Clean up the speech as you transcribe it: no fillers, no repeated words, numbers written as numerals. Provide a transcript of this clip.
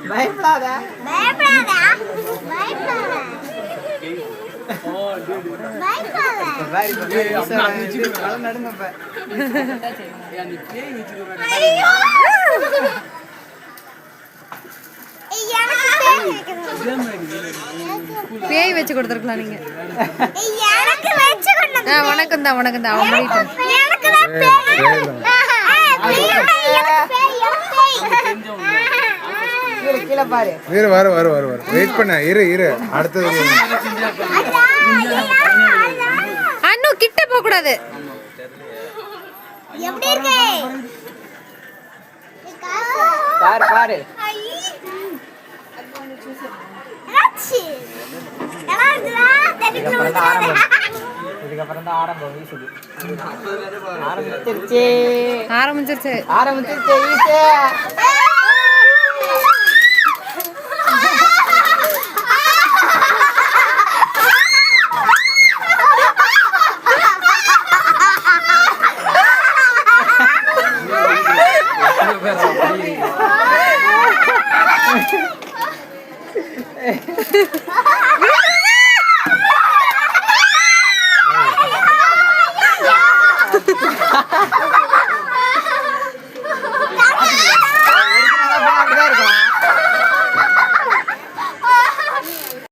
பயப்படாத பேய் வச்சு கொடுத்துருக்கலாம் நீங்க. வணக்கம் தான் வணக்கம் தான் அவன் கீழே பாரு. இரு வர வர வர வர வெயிட் பண்ண இரு இரு அடுத்தது அண்ணு கிட்ட போக கூடாது. எப்படி இருக்கு பாரு பாரு. இதுக்கப்புறம் தான் ஆரம்பம். வீசுது ஆரம்பிச்சிருச்சு ஆரம்பிச்சிருச்சு ஆரம்பிச்சிருச்சு வீசு.